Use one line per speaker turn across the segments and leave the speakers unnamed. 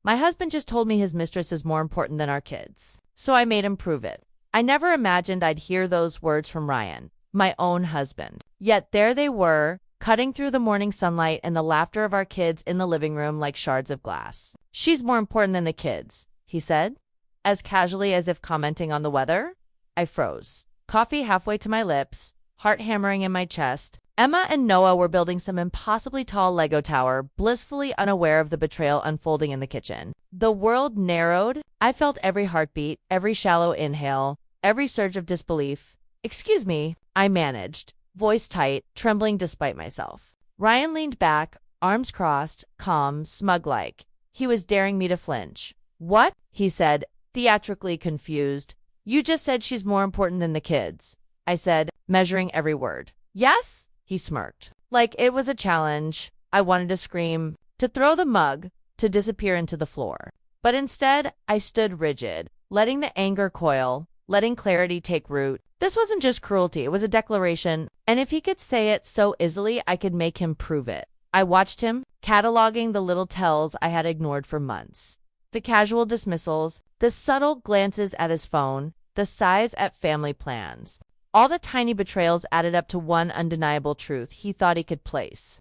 My husband just told me his mistress is more important than our kids. So I made him prove it. I never imagined I'd hear those words from Ryan, my own husband. Yet there they were, cutting through the morning sunlight and the laughter of our kids in the living room like shards of glass. She's more important than the kids, he said, as casually as if commenting on the weather. I froze, coffee halfway to my lips, heart hammering in my chest. Emma and Noah were building some impossibly tall Lego tower, blissfully unaware of the betrayal unfolding in the kitchen. The world narrowed. I felt every heartbeat, every shallow inhale, every surge of disbelief. "Excuse me," I managed, voice tight, trembling despite myself. Ryan leaned back, arms crossed, calm, smug-like. He was daring me to flinch. "What?" he said, theatrically confused. "You just said she's more important than the kids," I said, measuring every word. "Yes?" he smirked. Like it was a challenge. I wanted to scream, to throw the mug, to disappear into the floor. But instead, I stood rigid, letting the anger coil, letting clarity take root. This wasn't just cruelty, it was a declaration, and if he could say it so easily, I could make him prove it. I watched him, cataloging the little tells I had ignored for months. The casual dismissals, the subtle glances at his phone, the sighs at family plans. All the tiny betrayals added up to one undeniable truth he thought he could place.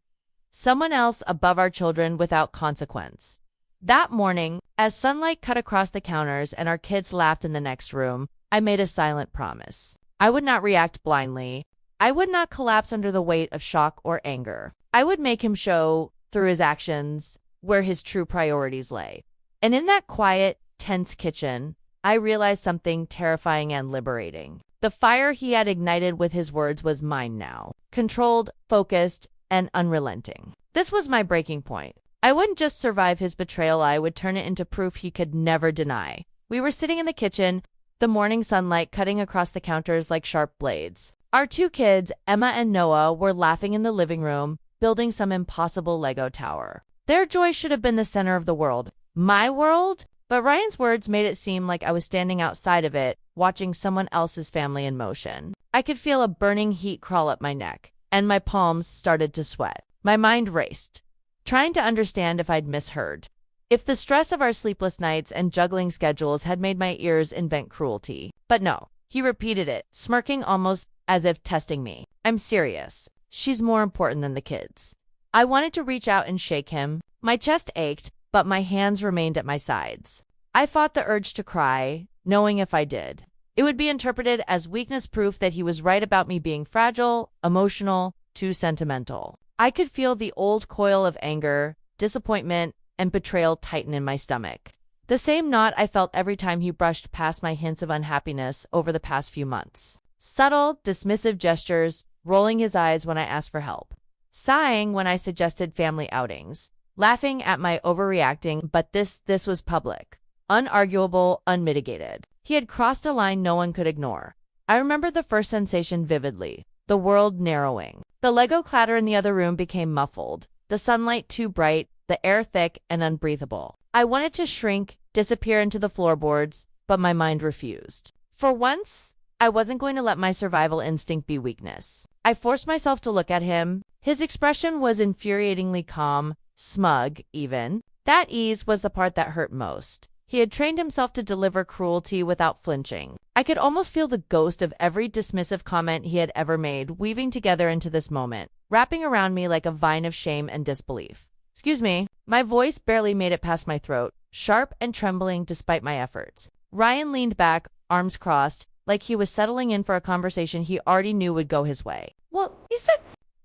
Someone else above our children without consequence. That morning, as sunlight cut across the counters and our kids laughed in the next room, I made a silent promise. I would not react blindly. I would not collapse under the weight of shock or anger. I would make him show, through his actions, where his true priorities lay. And in that quiet, tense kitchen, I realized something terrifying and liberating. The fire he had ignited with his words was mine now, controlled, focused, and unrelenting. This was my breaking point. I wouldn't just survive his betrayal, I would turn it into proof he could never deny. We were sitting in the kitchen, the morning sunlight cutting across the counters like sharp blades. Our two kids, Emma and Noah, were laughing in the living room, building some impossible Lego tower. Their joy should have been the center of the world. My world? But Ryan's words made it seem like I was standing outside of it, watching someone else's family in motion. I could feel a burning heat crawl up my neck, and my palms started to sweat. My mind raced, trying to understand if I'd misheard. If the stress of our sleepless nights and juggling schedules had made my ears invent cruelty. But no, he repeated it, smirking almost as if testing me. "I'm serious. She's more important than the kids." I wanted to reach out and shake him. My chest ached, but my hands remained at my sides. I fought the urge to cry, knowing if I did, it would be interpreted as weakness, proof that he was right about me being fragile, emotional, too sentimental. I could feel the old coil of anger, disappointment, and betrayal tighten in my stomach. The same knot I felt every time he brushed past my hints of unhappiness over the past few months. Subtle, dismissive gestures, rolling his eyes when I asked for help, sighing when I suggested family outings, laughing at my overreacting, but this was public, unarguable, unmitigated. He had crossed a line no one could ignore. I remember the first sensation vividly, the world narrowing. The Lego clatter in the other room became muffled, the sunlight too bright, the air thick and unbreathable. I wanted to shrink, disappear into the floorboards, but my mind refused. For once, I wasn't going to let my survival instinct be weakness. I forced myself to look at him. His expression was infuriatingly calm, smug even. That ease was the part that hurt most. He had trained himself to deliver cruelty without flinching. I could almost feel the ghost of every dismissive comment he had ever made weaving together into this moment, wrapping around me like a vine of shame and disbelief. "Excuse me." My voice barely made it past my throat, sharp and trembling despite my efforts. Ryan leaned back, arms crossed, like he was settling in for a conversation he already knew would go his way. "Well, you said—"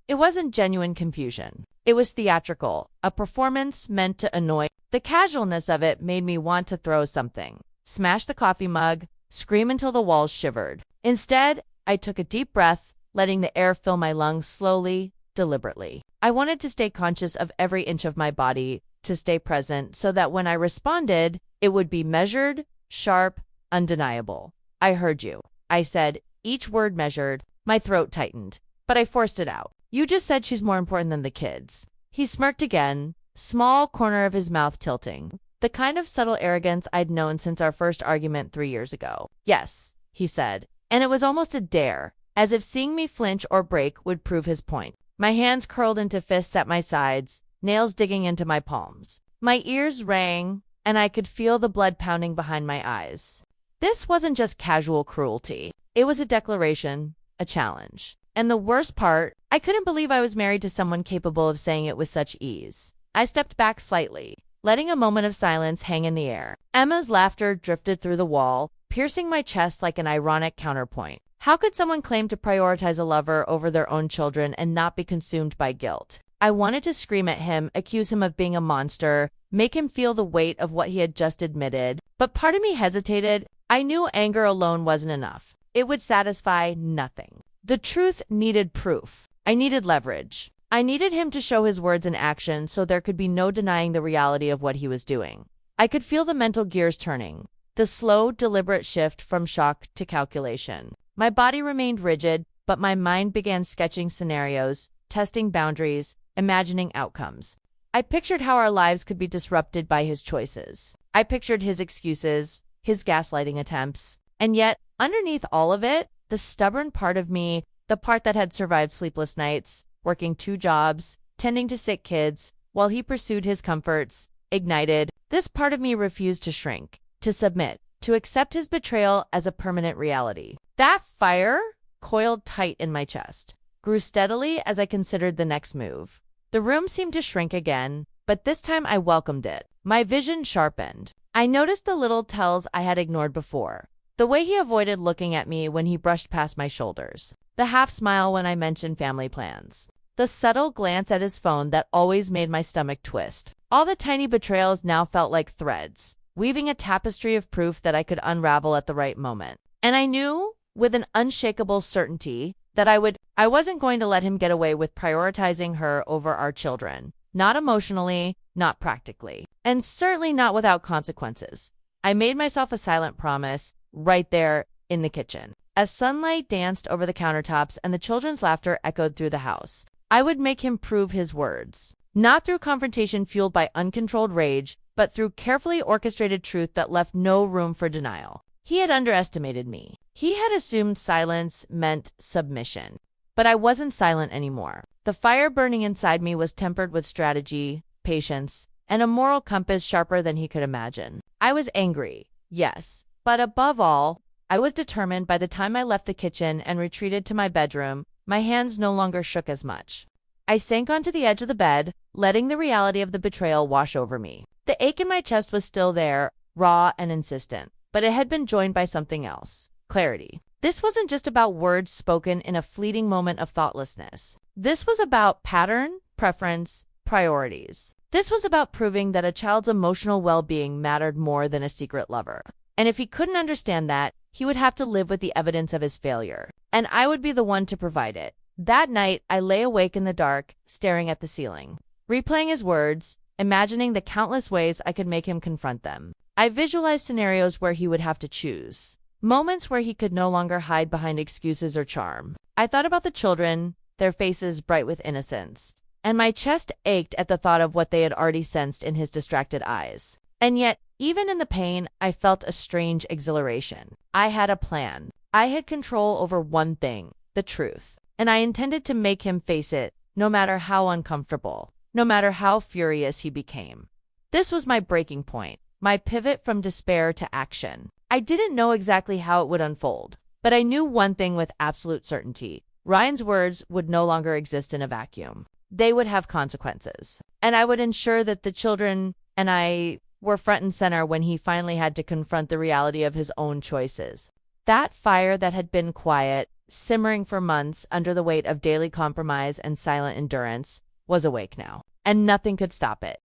It wasn't genuine confusion. It was theatrical, a performance meant to annoy. The casualness of it made me want to throw something, smash the coffee mug, scream until the walls shivered. Instead, I took a deep breath, letting the air fill my lungs slowly, deliberately. I wanted to stay conscious of every inch of my body, to stay present, so that when I responded, it would be measured, sharp, undeniable. "I heard you," I said, each word measured. My throat tightened, but I forced it out. "You just said she's more important than the kids." He smirked again, small corner of his mouth tilting, the kind of subtle arrogance I'd known since our first argument 3 years ago. "Yes," he said, and it was almost a dare, as if seeing me flinch or break would prove his point. My hands curled into fists at my sides, nails digging into my palms. My ears rang, and I could feel the blood pounding behind my eyes. This wasn't just casual cruelty. It was a declaration, a challenge. And the worst part, I couldn't believe I was married to someone capable of saying it with such ease. I stepped back slightly, letting a moment of silence hang in the air. Emma's laughter drifted through the wall, piercing my chest like an ironic counterpoint. How could someone claim to prioritize a lover over their own children and not be consumed by guilt? I wanted to scream at him, accuse him of being a monster, make him feel the weight of what he had just admitted. But part of me hesitated. I knew anger alone wasn't enough. It would satisfy nothing. The truth needed proof. I needed leverage. I needed him to show his words in action so there could be no denying the reality of what he was doing. I could feel the mental gears turning, the slow, deliberate shift from shock to calculation. My body remained rigid, but my mind began sketching scenarios, testing boundaries, imagining outcomes. I pictured how our lives could be disrupted by his choices. I pictured his excuses, his gaslighting attempts. And yet, underneath all of it, the stubborn part of me, the part that had survived sleepless nights, working 2 jobs, tending to sick kids, while he pursued his comforts, ignited. This part of me refused to shrink, to submit, to accept his betrayal as a permanent reality. That fire coiled tight in my chest, grew steadily as I considered the next move. The room seemed to shrink again, but this time I welcomed it. My vision sharpened. I noticed the little tells I had ignored before. The way he avoided looking at me when he brushed past my shoulders. The half-smile when I mentioned family plans. The subtle glance at his phone that always made my stomach twist. All the tiny betrayals now felt like threads, weaving a tapestry of proof that I could unravel at the right moment. And I knew, with an unshakable certainty, that I wasn't going to let him get away with prioritizing her over our children. Not emotionally, not practically, and certainly not without consequences. I made myself a silent promise, right there in the kitchen. As sunlight danced over the countertops and the children's laughter echoed through the house, I would make him prove his words. Not through confrontation fueled by uncontrolled rage, but through carefully orchestrated truth that left no room for denial. He had underestimated me. He had assumed silence meant submission. But I wasn't silent anymore. The fire burning inside me was tempered with strategy, patience, and a moral compass sharper than he could imagine. I was angry, yes, but above all, I was determined. By the time I left the kitchen and retreated to my bedroom, my hands no longer shook as much. I sank onto the edge of the bed, letting the reality of the betrayal wash over me. The ache in my chest was still there, raw and insistent, but it had been joined by something else. Clarity. This wasn't just about words spoken in a fleeting moment of thoughtlessness. This was about pattern, preference, priorities. This was about proving that a child's emotional well-being mattered more than a secret lover. And if he couldn't understand that, he would have to live with the evidence of his failure. And I would be the one to provide it. That night, I lay awake in the dark, staring at the ceiling, replaying his words, imagining the countless ways I could make him confront them. I visualized scenarios where he would have to choose. Moments where he could no longer hide behind excuses or charm. I thought about the children, their faces bright with innocence, and my chest ached at the thought of what they had already sensed in his distracted eyes. And yet, even in the pain, I felt a strange exhilaration. I had a plan. I had control over one thing, the truth. And I intended to make him face it, no matter how uncomfortable, no matter how furious he became. This was my breaking point, my pivot from despair to action. I didn't know exactly how it would unfold, but I knew one thing with absolute certainty. Ryan's words would no longer exist in a vacuum. They would have consequences. And I would ensure that the children and I were front and center when he finally had to confront the reality of his own choices. That fire that had been quiet, simmering for months under the weight of daily compromise and silent endurance, was awake now, and nothing could stop it.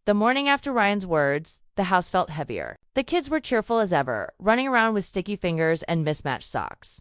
The morning after Ryan's words, the house felt heavier. The kids were cheerful as ever, running around with sticky fingers and mismatched socks.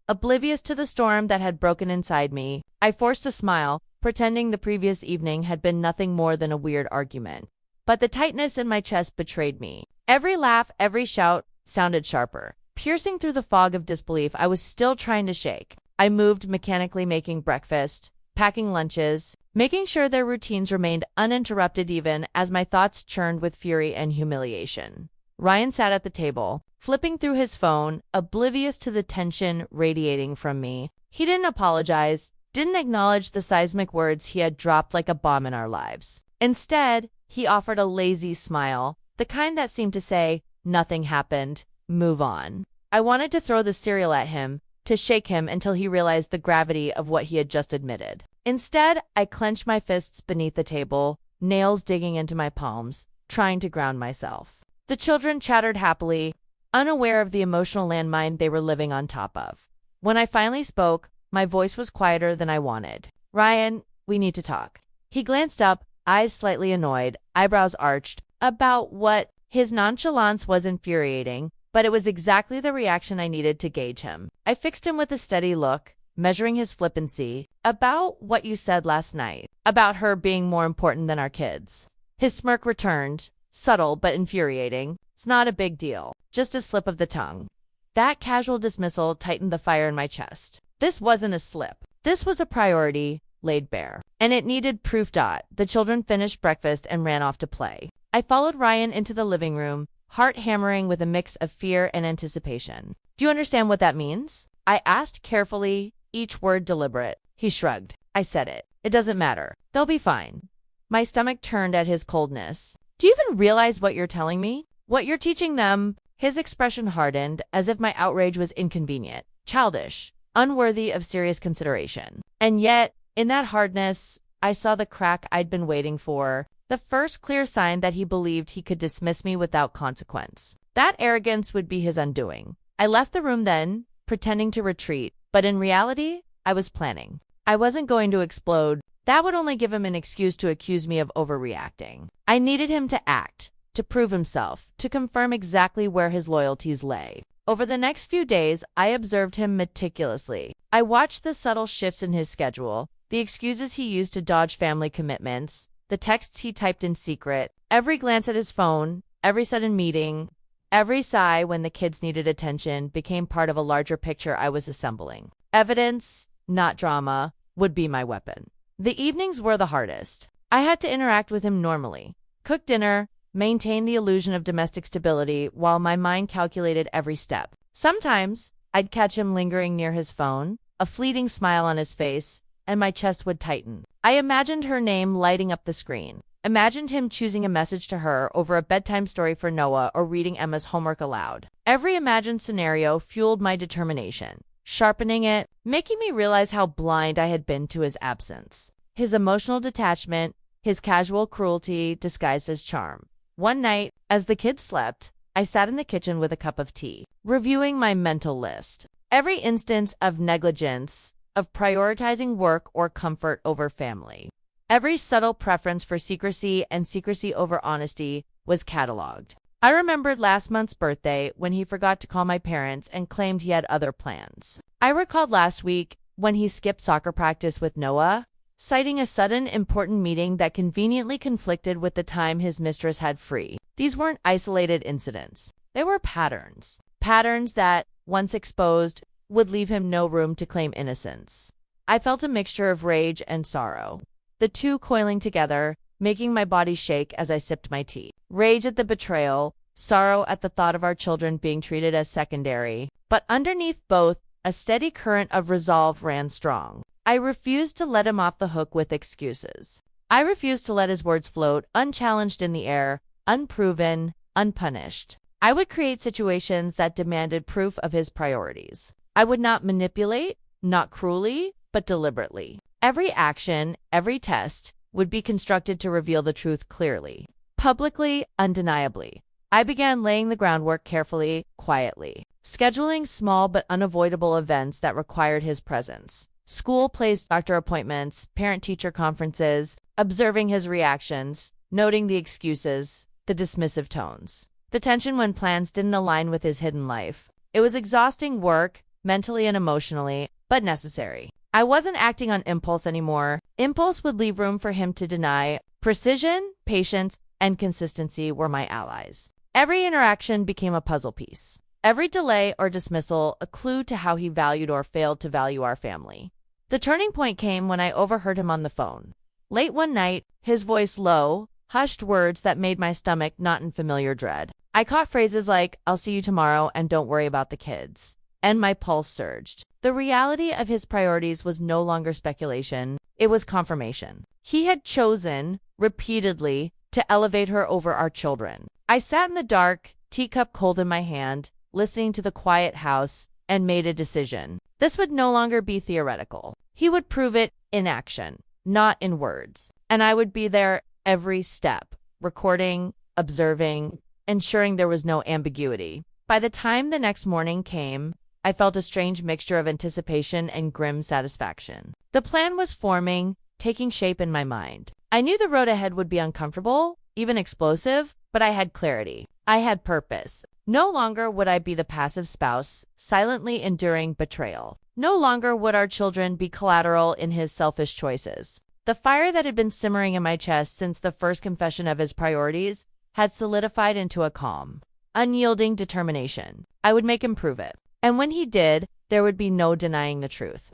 Oblivious to the storm that had broken inside me, I forced a smile, pretending the previous evening had been nothing more than a weird argument. But the tightness in my chest betrayed me. Every laugh, every shout sounded sharper. Piercing through the fog of disbelief I was still trying to shake. I moved, mechanically making breakfast, packing lunches, making sure their routines remained uninterrupted even as my thoughts churned with fury and humiliation. Ryan sat at the table, flipping through his phone, oblivious to the tension radiating from me. He didn't apologize, didn't acknowledge the seismic words he had dropped like a bomb in our lives. Instead, he offered a lazy smile, the kind that seemed to say, nothing happened, move on. I wanted to throw the cereal at him, to shake him until he realized the gravity of what he had just admitted. Instead, I clenched my fists beneath the table, nails digging into my palms, trying to ground myself. The children chattered happily, unaware of the emotional landmine they were living on top of. When I finally spoke, my voice was quieter than I wanted. Ryan, we need to talk. He glanced up, eyes slightly annoyed, eyebrows arched. About what? His nonchalance was infuriating, but it was exactly the reaction I needed to gauge him. I fixed him with a steady look, measuring his flippancy. About what you said last night. About her being more important than our kids. His smirk returned, subtle but infuriating. It's not a big deal, just a slip of the tongue. That casual dismissal tightened the fire in my chest. This wasn't a slip. This was a priority, laid bare. And it needed proof. The children finished breakfast and ran off to play. I followed Ryan into the living room, heart hammering with a mix of fear and anticipation. Do you understand what that means? I asked carefully, each word deliberate. He shrugged. I said it. It doesn't matter. They'll be fine. My stomach turned at his coldness. Do you even realize what you're telling me? What you're teaching them? His expression hardened, as if my outrage was inconvenient, childish, unworthy of serious consideration. And yet, in that hardness, I saw the crack I'd been waiting for, the first clear sign that he believed he could dismiss me without consequence. That arrogance would be his undoing. I left the room then, pretending to retreat, but in reality, I was planning. I wasn't going to explode. That would only give him an excuse to accuse me of overreacting. I needed him to act, to prove himself, to confirm exactly where his loyalties lay. Over the next few days, I observed him meticulously. I watched the subtle shifts in his schedule, the excuses he used to dodge family commitments, the texts he typed in secret, every glance at his phone, every sudden meeting, every sigh when the kids needed attention became part of a larger picture I was assembling. Evidence, not drama, would be my weapon. The evenings were the hardest. I had to interact with him normally, cook dinner, maintain the illusion of domestic stability while my mind calculated every step. Sometimes, I'd catch him lingering near his phone, a fleeting smile on his face, and my chest would tighten. I imagined her name lighting up the screen. Imagined him choosing a message to her over a bedtime story for Noah or reading Emma's homework aloud. Every imagined scenario fueled my determination, sharpening it, making me realize how blind I had been to his absence. His emotional detachment, his casual cruelty disguised as charm. One night, as the kids slept, I sat in the kitchen with a cup of tea, reviewing my mental list. Every instance of negligence, of prioritizing work or comfort over family. Every subtle preference for secrecy and secrecy over honesty was cataloged. I remembered last month's birthday when he forgot to call my parents and claimed he had other plans. I recalled last week when he skipped soccer practice with Noah, citing a sudden important meeting that conveniently conflicted with the time his mistress had free. These weren't isolated incidents. They were patterns. Patterns that, once exposed, would leave him no room to claim innocence. I felt a mixture of rage and sorrow, the two coiling together, making my body shake as I sipped my tea. Rage at the betrayal, sorrow at the thought of our children being treated as secondary. But underneath both, a steady current of resolve ran strong. I refused to let him off the hook with excuses. I refused to let his words float, unchallenged in the air, unproven, unpunished. I would create situations that demanded proof of his priorities. I would not manipulate, not cruelly, but deliberately. Every action, every test, would be constructed to reveal the truth clearly, publicly, undeniably. I began laying the groundwork carefully, quietly, scheduling small but unavoidable events that required his presence. School plays, doctor appointments, parent-teacher conferences, observing his reactions, noting the excuses, the dismissive tones. The tension when plans didn't align with his hidden life. It was exhausting work, mentally and emotionally, but necessary. I wasn't acting on impulse anymore. Impulse would leave room for him to deny. Precision, patience, and consistency were my allies. Every interaction became a puzzle piece. Every delay or dismissal a clue to how he valued or failed to value our family. The turning point came when I overheard him on the phone. Late one night, his voice low, hushed words that made my stomach knot in familiar dread. I caught phrases like, "I'll see you tomorrow and don't worry about the kids." And my pulse surged. The reality of his priorities was no longer speculation, it was confirmation. He had chosen, repeatedly, to elevate her over our children. I sat in the dark, teacup cold in my hand, listening to the quiet house, and made a decision. This would no longer be theoretical. He would prove it in action, not in words. And I would be there every step, recording, observing, ensuring there was no ambiguity. By the time the next morning came, I felt a strange mixture of anticipation and grim satisfaction. The plan was forming, taking shape in my mind. I knew the road ahead would be uncomfortable, even explosive, but I had clarity. I had purpose. No longer would I be the passive spouse, silently enduring betrayal. No longer would our children be collateral in his selfish choices. The fire that had been simmering in my chest since the first confession of his priorities had solidified into a calm, unyielding determination. I would make him prove it. And when he did, there would be no denying the truth.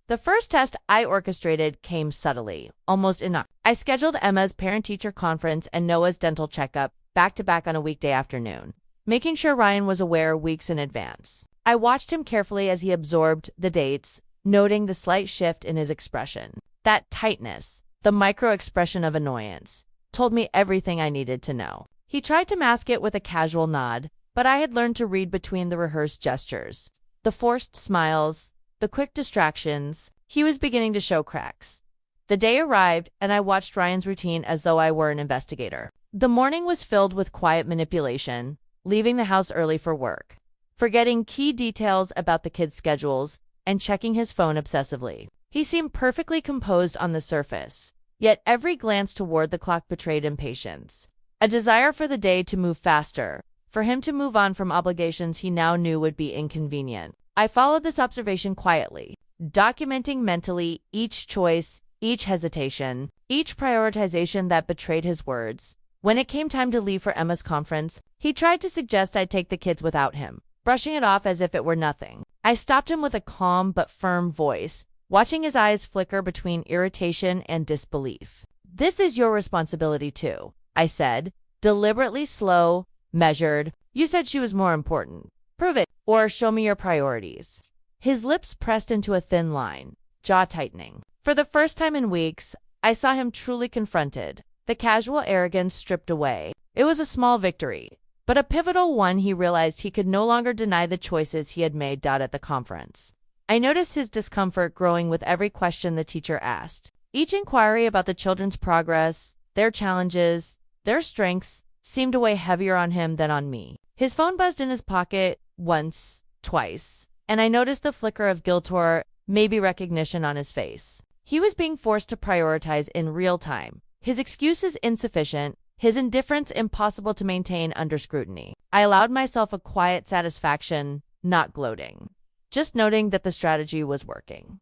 The first test I orchestrated came subtly, almost innocuous. I scheduled Emma's parent-teacher conference and Noah's dental checkup back-to-back on a weekday afternoon, making sure Ryan was aware weeks in advance. I watched him carefully as he absorbed the dates, noting the slight shift in his expression. That tightness, the micro-expression of annoyance, told me everything I needed to know. He tried to mask it with a casual nod, but I had learned to read between the rehearsed gestures, the forced smiles, the quick distractions. He was beginning to show cracks. The day arrived, and I watched Ryan's routine as though I were an investigator. The morning was filled with quiet manipulation, leaving the house early for work, forgetting key details about the kids' schedules, and checking his phone obsessively. He seemed perfectly composed on the surface, yet every glance toward the clock betrayed impatience, a desire for the day to move faster, for him to move on from obligations he now knew would be inconvenient. I followed this observation quietly, documenting mentally each choice, each hesitation, each prioritization that betrayed his words. When it came time to leave for Emma's conference, he tried to suggest I take the kids without him, brushing it off as if it were nothing. I stopped him with a calm but firm voice, watching his eyes flicker between irritation and disbelief. "This is your responsibility too," I said, deliberately slow, measured. "You said she was more important. Prove it, or show me your priorities." His lips pressed into a thin line, jaw tightening. For the first time in weeks, I saw him truly confronted, the casual arrogance stripped away. It was a small victory, but a pivotal one. He realized he could no longer deny the choices he had made at the conference. I noticed his discomfort growing with every question the teacher asked. Each inquiry about the children's progress, their challenges, their strengths, seemed to weigh heavier on him than on me. His phone buzzed in his pocket once, twice, and I noticed the flicker of guilt or maybe recognition on his face. He was being forced to prioritize in real time. His excuses insufficient, his indifference impossible to maintain under scrutiny. I allowed myself a quiet satisfaction, not gloating, just noting that the strategy was working.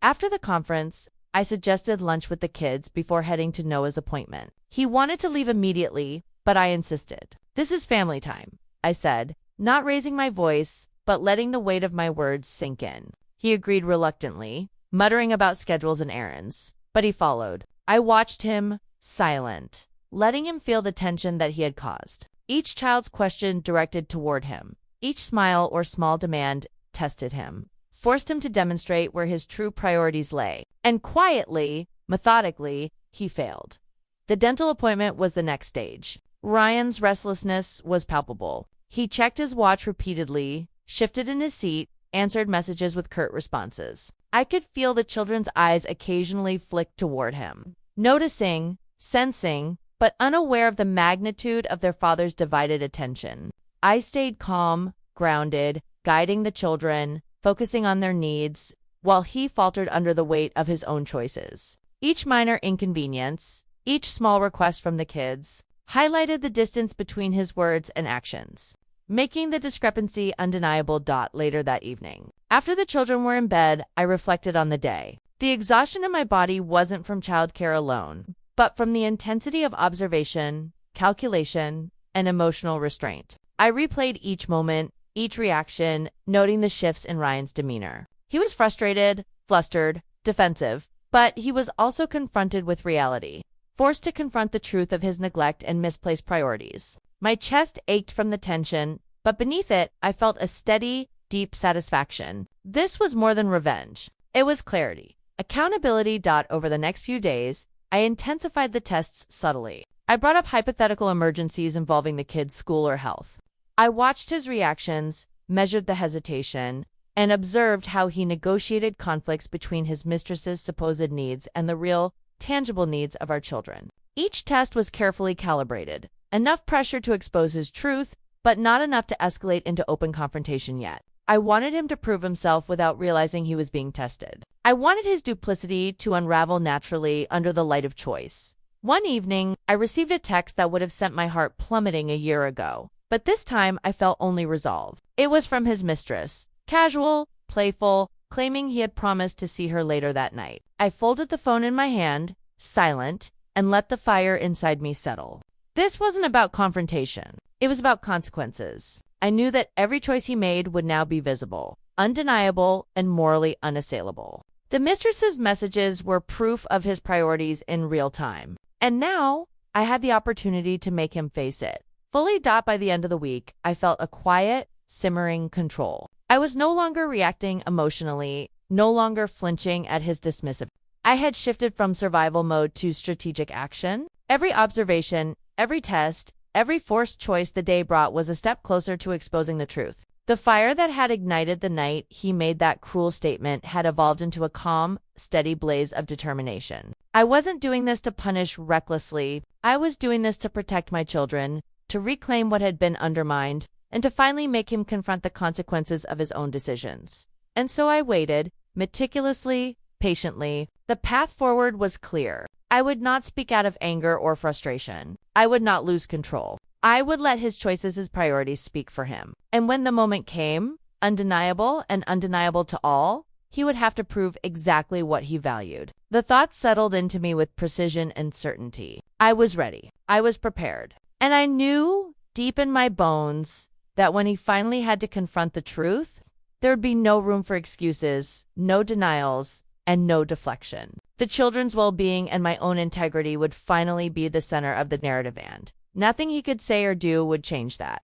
After the conference, I suggested lunch with the kids before heading to Noah's appointment. He wanted to leave immediately, but I insisted. "This is family time," I said, not raising my voice, but letting the weight of my words sink in. He agreed reluctantly, muttering about schedules and errands, but he followed. I watched him, silent, letting him feel the tension that he had caused. Each child's question directed toward him, each smile or small demand tested him, forced him to demonstrate where his true priorities lay. And quietly, methodically, he failed. The dental appointment was the next stage. Ryan's restlessness was palpable. He checked his watch repeatedly, shifted in his seat, answered messages with curt responses. I could feel the children's eyes occasionally flick toward him, noticing, sensing, but unaware of the magnitude of their father's divided attention. I stayed calm, grounded, guiding the children, focusing on their needs, while he faltered under the weight of his own choices. Each minor inconvenience, each small request from the kids, highlighted the distance between his words and actions, making the discrepancy undeniable. Later that evening, after the children were in bed, I reflected on the day. The exhaustion in my body wasn't from childcare alone, but from the intensity of observation, calculation, and emotional restraint. I replayed each moment, each reaction, noting the shifts in Ryan's demeanor. He was frustrated, flustered, defensive, but he was also confronted with reality, forced to confront the truth of his neglect and misplaced priorities. My chest ached from the tension, but beneath it, I felt a steady, deep satisfaction. This was more than revenge. It was clarity, accountability. Over the next few days, I intensified the tests subtly. I brought up hypothetical emergencies involving the kid's school or health. I watched his reactions, measured the hesitation, and observed how he negotiated conflicts between his mistress's supposed needs and the real, tangible needs of our children. Each test was carefully calibrated, enough pressure to expose his truth, but not enough to escalate into open confrontation yet. I wanted him to prove himself without realizing he was being tested. I wanted his duplicity to unravel naturally under the light of choice. One evening, I received a text that would have sent my heart plummeting a year ago, but this time I felt only resolve. It was from his mistress, casual, playful, claiming he had promised to see her later that night. I folded the phone in my hand, silent, and let the fire inside me settle. This wasn't about confrontation. It was about consequences. I knew that every choice he made would now be visible, undeniable, and morally unassailable. The mistress's messages were proof of his priorities in real time. And now, I had the opportunity to make him face it. Fully by the end of the week, I felt a quiet, simmering control. I was no longer reacting emotionally, no longer flinching at his dismissive. I had shifted from survival mode to strategic action. Every observation, every test, every forced choice the day brought was a step closer to exposing the truth. The fire that had ignited the night he made that cruel statement had evolved into a calm, steady blaze of determination. I wasn't doing this to punish recklessly. I was doing this to protect my children, to reclaim what had been undermined, and to finally make him confront the consequences of his own decisions. And so I waited, meticulously, patiently. The path forward was clear. I would not speak out of anger or frustration. I would not lose control. I would let his choices, his priorities speak for him. And when the moment came, undeniable and undeniable to all, he would have to prove exactly what he valued. The thought settled into me with precision and certainty. I was ready. I was prepared. And I knew, deep in my bones, that when he finally had to confront the truth, there would be no room for excuses, no denials, and no deflection. The children's well-being and my own integrity would finally be the center of the narrative, and nothing he could say or do would change that.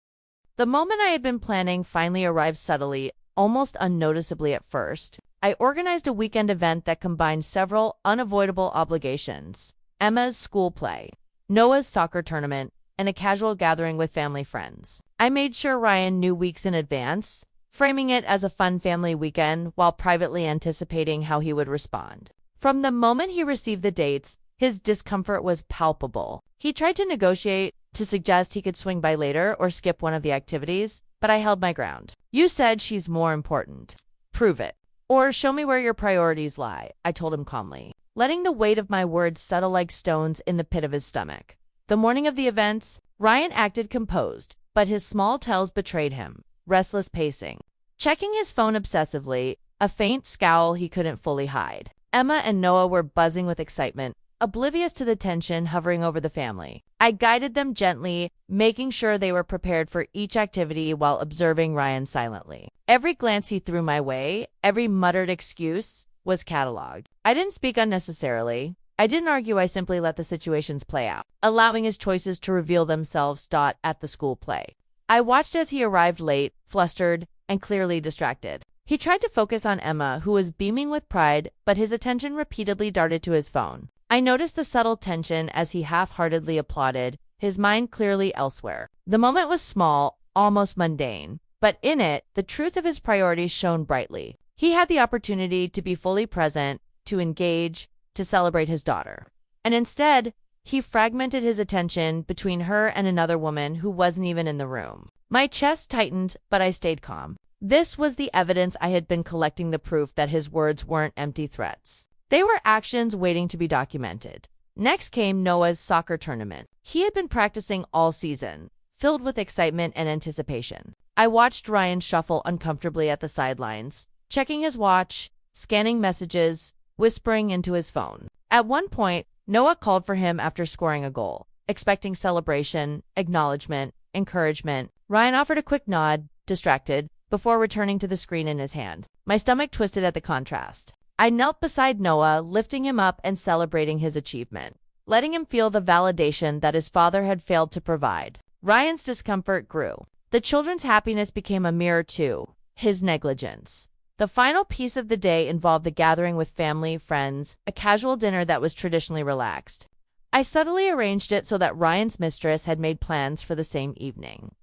The moment I had been planning finally arrived subtly, almost unnoticeably at first. I organized a weekend event that combined several unavoidable obligations: Emma's school play, Noah's soccer tournament, and a casual gathering with family friends. I made sure Ryan knew weeks in advance, framing it as a fun family weekend while privately anticipating how he would respond. From the moment he received the dates, his discomfort was palpable. He tried to negotiate, to suggest he could swing by later or skip one of the activities, but I held my ground. "You said she's more important. Prove it. Or show me where your priorities lie," I told him calmly, letting the weight of my words settle like stones in the pit of his stomach. The morning of the events, Ryan acted composed, but his small tells betrayed him. Restless pacing, checking his phone obsessively, a faint scowl he couldn't fully hide. Emma and Noah were buzzing with excitement, oblivious to the tension hovering over the family. I guided them gently, making sure they were prepared for each activity while observing Ryan silently. Every glance he threw my way, every muttered excuse, was cataloged. I didn't speak unnecessarily. I didn't argue. I simply let the situations play out, allowing his choices to reveal themselves. At the school play, I watched as he arrived late, flustered, and clearly distracted. He tried to focus on Emma, who was beaming with pride, but his attention repeatedly darted to his phone. I noticed the subtle tension as he half-heartedly applauded, his mind clearly elsewhere. The moment was small, almost mundane, but in it, the truth of his priorities shone brightly. He had the opportunity to be fully present, to engage, to celebrate his daughter. And instead, he fragmented his attention between her and another woman who wasn't even in the room. My chest tightened, but I stayed calm. This was the evidence I had been collecting, the proof that his words weren't empty threats. They were actions waiting to be documented. Next came Noah's soccer tournament. He had been practicing all season, filled with excitement and anticipation. I watched Ryan shuffle uncomfortably at the sidelines, checking his watch, scanning messages, whispering into his phone. At one point, Noah called for him after scoring a goal, expecting celebration, acknowledgement, encouragement. Ryan offered a quick nod, distracted, before returning to the screen in his hand. My stomach twisted at the contrast. I knelt beside Noah, lifting him up and celebrating his achievement, letting him feel the validation that his father had failed to provide. Ryan's discomfort grew. The children's happiness became a mirror to his negligence. The final piece of the day involved the gathering with family, friends, a casual dinner that was traditionally relaxed. I I subtly arranged it so that Ryan's mistress had made plans for the same evening,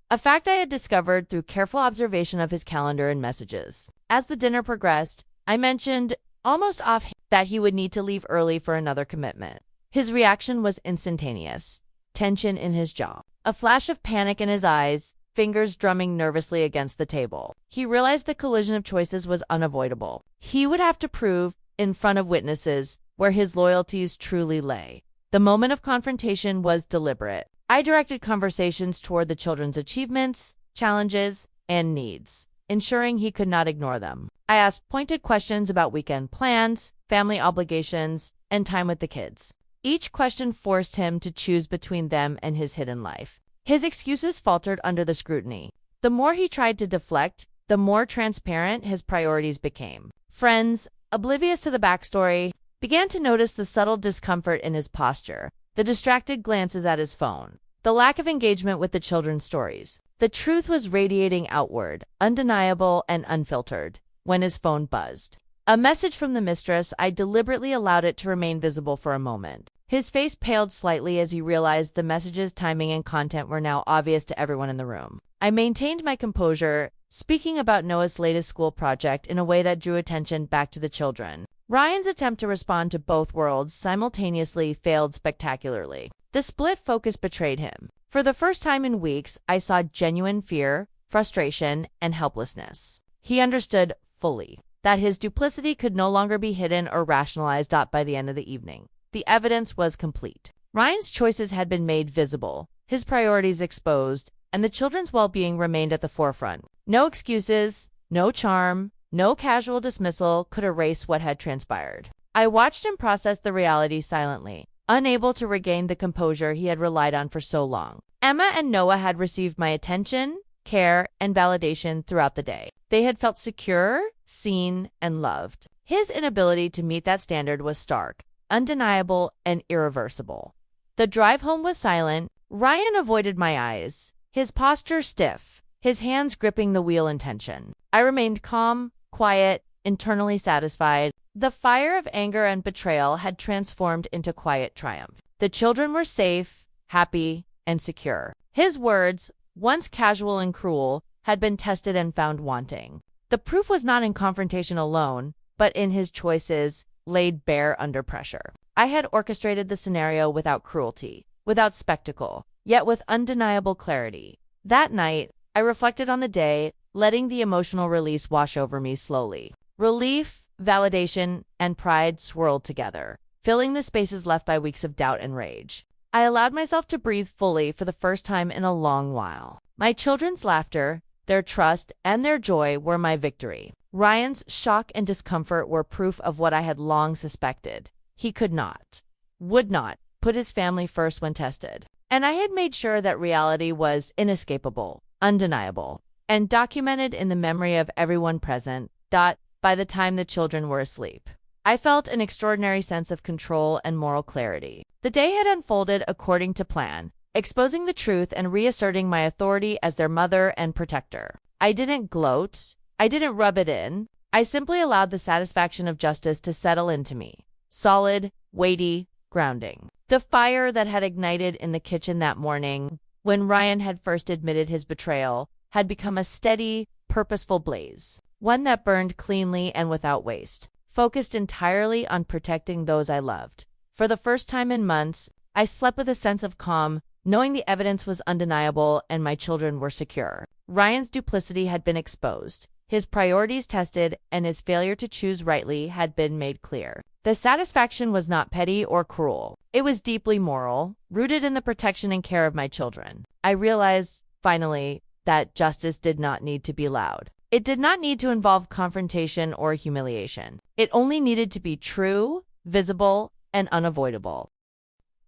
a fact I had discovered through careful observation of his calendar and messages. As the dinner progressed, I mentioned, almost offhand, that he would need to leave early for another commitment. His reaction was instantaneous, tension in his jaw, a flash of panic in his eyes, fingers drumming nervously against the table. He realized the collision of choices was unavoidable. He would have to prove, in front of witnesses, where his loyalties truly lay. The moment of confrontation was deliberate. I directed conversations toward the children's achievements, challenges, and needs, ensuring he could not ignore them. I asked pointed questions about weekend plans, family obligations, and time with the kids. Each question forced him to choose between them and his hidden life. His excuses faltered under the scrutiny. The more he tried to deflect, the more transparent his priorities became. Friends, oblivious to the backstory, began to notice the subtle discomfort in his posture, the distracted glances at his phone, the lack of engagement with the children's stories. The truth was radiating outward, undeniable and unfiltered, when his phone buzzed. A message from the mistress. I deliberately allowed it to remain visible for a moment. His face paled slightly as he realized the message's timing and content were now obvious to everyone in the room. I maintained my composure, speaking about Noah's latest school project in a way that drew attention back to the children. Ryan's attempt to respond to both worlds simultaneously failed spectacularly. The split focus betrayed him. For the first time in weeks, I saw genuine fear, frustration, and helplessness. He understood fully that his duplicity could no longer be hidden or rationalized. By the end of the evening, the evidence was complete. Ryan's choices had been made visible, his priorities exposed, and the children's well-being remained at the forefront. No excuses, no charm, no casual dismissal could erase what had transpired. I watched him process the reality silently, unable to regain the composure he had relied on for so long. Emma and Noah had received my attention, care, and validation throughout the day. They had felt secure, seen, and loved. His inability to meet that standard was stark, undeniable, and irreversible. The drive home was silent. Ryan avoided my eyes, his posture stiff, his hands gripping the wheel in tension. I remained calm, quiet, internally satisfied. The fire of anger and betrayal had transformed into quiet triumph. The children were safe, happy, and secure. His words, once casual and cruel, had been tested and found wanting. The proof was not in confrontation alone, but in his choices, laid bare under pressure. I had orchestrated the scenario without cruelty, without spectacle, yet with undeniable clarity. That night, I reflected on the day, letting the emotional release wash over me slowly. Relief, validation, and pride swirled together, filling the spaces left by weeks of doubt and rage. I allowed myself to breathe fully for the first time in a long while. My children's laughter, their trust, and their joy were my victory. Ryan's shock and discomfort were proof of what I had long suspected. He could not, would not, put his family first when tested. And I had made sure that reality was inescapable, undeniable, and documented in the memory of everyone present. By the time the children were asleep, I felt an extraordinary sense of control and moral clarity. The day had unfolded according to plan, exposing the truth and reasserting my authority as their mother and protector. I didn't gloat. I didn't rub it in. I simply allowed the satisfaction of justice to settle into me. Solid, weighty, grounding. The fire that had ignited in the kitchen that morning, when Ryan had first admitted his betrayal, had become a steady, purposeful blaze. One that burned cleanly and without waste, focused entirely on protecting those I loved. For the first time in months, I slept with a sense of calm, knowing the evidence was undeniable and my children were secure. Ryan's duplicity had been exposed, his priorities tested, and his failure to choose rightly had been made clear. The satisfaction was not petty or cruel. It was deeply moral, rooted in the protection and care of my children. I realized, finally, that justice did not need to be loud. It did not need to involve confrontation or humiliation. It only needed to be true, visible, and unavoidable.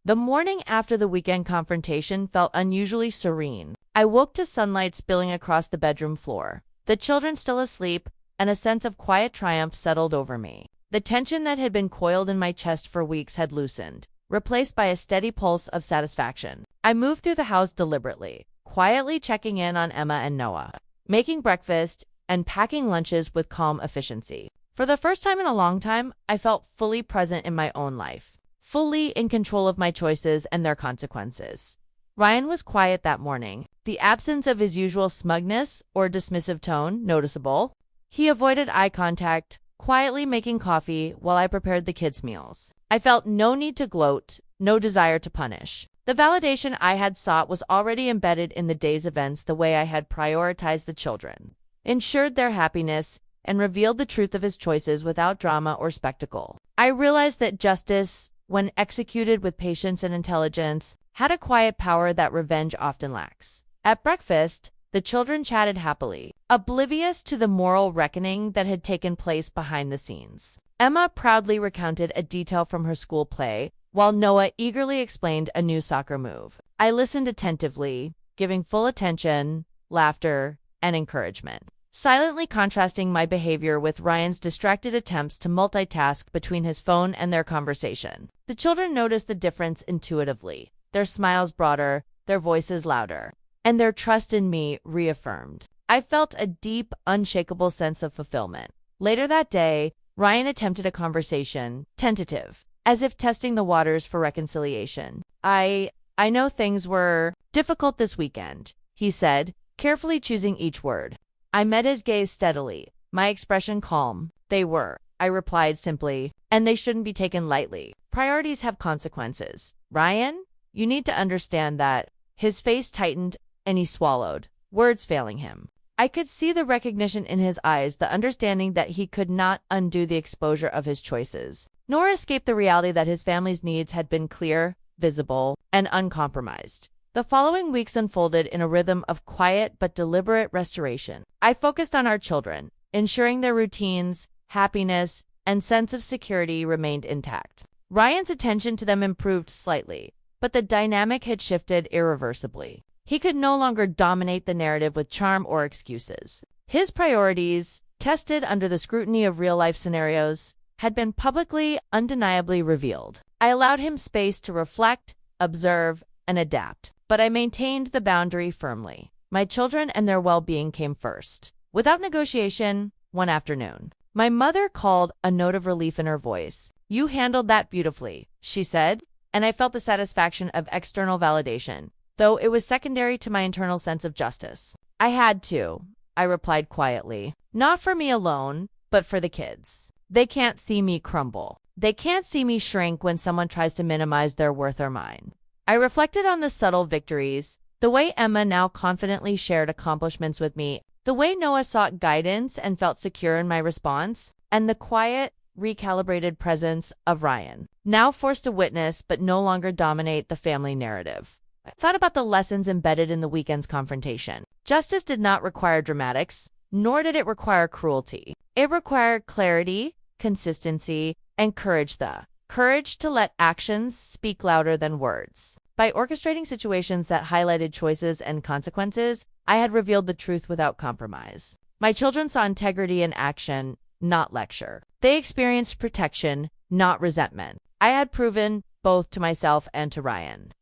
The morning after the weekend confrontation felt unusually serene. I woke to sunlight spilling across the bedroom floor, the children still asleep, and a sense of quiet triumph settled over me. The tension that had been coiled in my chest for weeks had loosened, replaced by a steady pulse of satisfaction. I moved through the house deliberately, quietly checking in on Emma and Noah, making breakfast, and packing lunches with calm efficiency. For the first time in a long time, I felt fully present in my own life. fully in control of my choices and their consequences. Ryan was quiet that morning, the absence of his usual smugness or dismissive tone noticeable. He avoided eye contact, quietly making coffee while I prepared the kids' meals. I felt no need to gloat, no desire to punish. The validation I had sought was already embedded in the day's events. The way I had prioritized the children, ensured their happiness, and revealed the truth of his choices without drama or spectacle. I realized that justice, when executed with patience and intelligence, had a quiet power that revenge often lacks. At breakfast, the children chatted happily, oblivious to the moral reckoning that had taken place behind the scenes. Emma proudly recounted a detail from her school play, while Noah eagerly explained a new soccer move. I listened attentively, giving full attention, laughter, and encouragement, silently contrasting my behavior with Ryan's distracted attempts to multitask between his phone and their conversation. The children noticed the difference intuitively, their smiles broader, their voices louder, and their trust in me reaffirmed. I felt a deep, unshakable sense of fulfillment. Later that day, Ryan attempted a conversation, tentative, as if testing the waters for reconciliation. I know things were difficult this weekend, he said, carefully choosing each word. I met his gaze steadily, my expression calm. They were, I replied simply, and they shouldn't be taken lightly. Priorities have consequences. Ryan, you need to understand that. His face tightened, and he swallowed, words failing him. I could see the recognition in his eyes, the understanding that he could not undo the exposure of his choices, nor escape the reality that his family's needs had been clear, visible, and uncompromised. The following weeks unfolded in a rhythm of quiet but deliberate restoration. I focused on our children, ensuring their routines, happiness, and sense of security remained intact. Ryan's attention to them improved slightly, but the dynamic had shifted irreversibly. He could no longer dominate the narrative with charm or excuses. His priorities, tested under the scrutiny of real-life scenarios, had been publicly, undeniably revealed. I allowed him space to reflect, observe, and adapt, but I maintained the boundary firmly. My children and their well-being came first. Without negotiation, one afternoon, my mother called, a note of relief in her voice. "You handled that beautifully," she said, and I felt the satisfaction of external validation, though it was secondary to my internal sense of justice. "I had to," I replied quietly. "Not for me alone, but for the kids. They can't see me crumble. They can't see me shrink when someone tries to minimize their worth or mine." I reflected on the subtle victories, the way Emma now confidently shared accomplishments with me, the way Noah sought guidance and felt secure in my response, and the quiet, recalibrated presence of Ryan, now forced to witness but no longer dominate the family narrative. I thought about the lessons embedded in the weekend's confrontation. Justice did not require dramatics, nor did it require cruelty. It required clarity, consistency, and courage, the courage to let actions speak louder than words. By orchestrating situations that highlighted choices and consequences, I had revealed the truth without compromise. My children saw integrity in action, not lecture. They experienced protection, not resentment. I had proven, both to myself and to Ryan,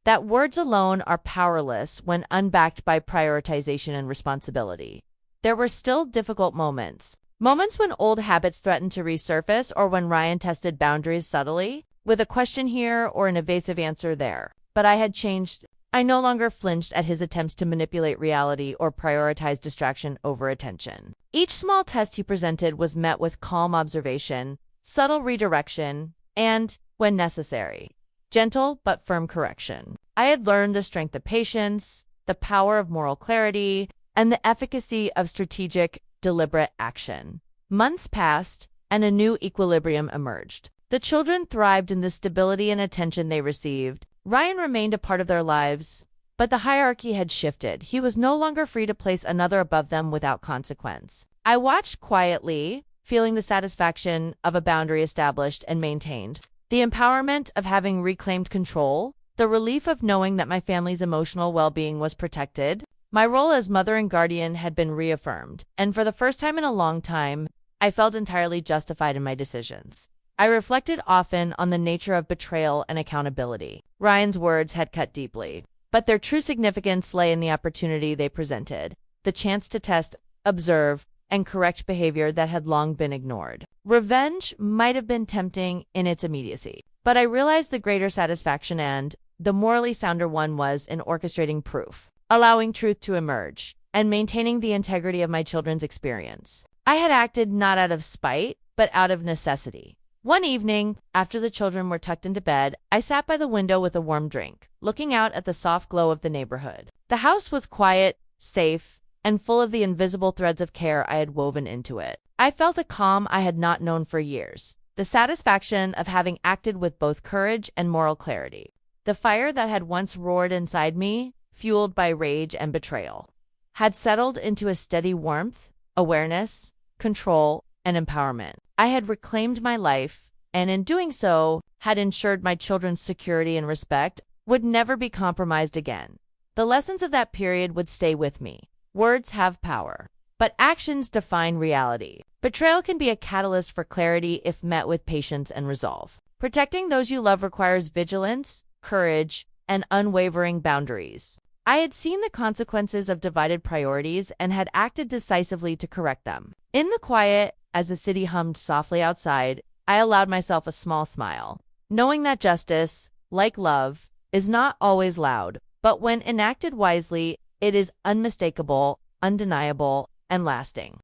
that words alone are powerless when unbacked by prioritization and responsibility. There were still difficult moments when old habits threatened to resurface, or when Ryan tested boundaries subtly, with a question here or an evasive answer there. But I had changed. I no longer flinched at his attempts to manipulate reality or prioritize distraction over attention. Each small test he presented was met with calm observation, subtle redirection, and, when necessary, gentle but firm correction. I had learned the strength of patience, the power of moral clarity, and the efficacy of strategic, deliberate action. Months passed, and a new equilibrium emerged. The children thrived in the stability and attention they received. Ryan remained a part of their lives, but the hierarchy had shifted. He was no longer free to place another above them without consequence. I watched quietly, feeling the satisfaction of a boundary established and maintained, the empowerment of having reclaimed control, the relief of knowing that my family's emotional well-being was protected. My role as mother and guardian had been reaffirmed, and for the first time in a long time, I felt entirely justified in my decisions. I reflected often on the nature of betrayal and accountability. Ryan's words had cut deeply, but their true significance lay in the opportunity they presented, the chance to test, observe, and correct behavior that had long been ignored. Revenge might have been tempting in its immediacy, But I realized the greater satisfaction and the morally sounder one was in orchestrating proof, allowing truth to emerge, and maintaining the integrity of my children's experience. I had acted not out of spite, but out of necessity. One evening, after the children were tucked into bed, I sat by the window with a warm drink, looking out at the soft glow of the neighborhood. The house was quiet, safe, and full of the invisible threads of care I had woven into it. I felt a calm I had not known for years, the satisfaction of having acted with both courage and moral clarity. The fire that had once roared inside me, fueled by rage and betrayal, had settled into a steady warmth, awareness, control, and empowerment. I had reclaimed my life, and in doing so, had ensured my children's security and respect would never be compromised again. The lessons of that period would stay with me. Words have power, but actions define reality. Betrayal can be a catalyst for clarity if met with patience and resolve. Protecting those you love requires vigilance, courage, and unwavering boundaries. I had seen the consequences of divided priorities and had acted decisively to correct them. In the quiet, as the city hummed softly outside, I allowed myself a small smile, knowing that justice, like love, is not always loud, but when enacted wisely, it is unmistakable, undeniable, and lasting.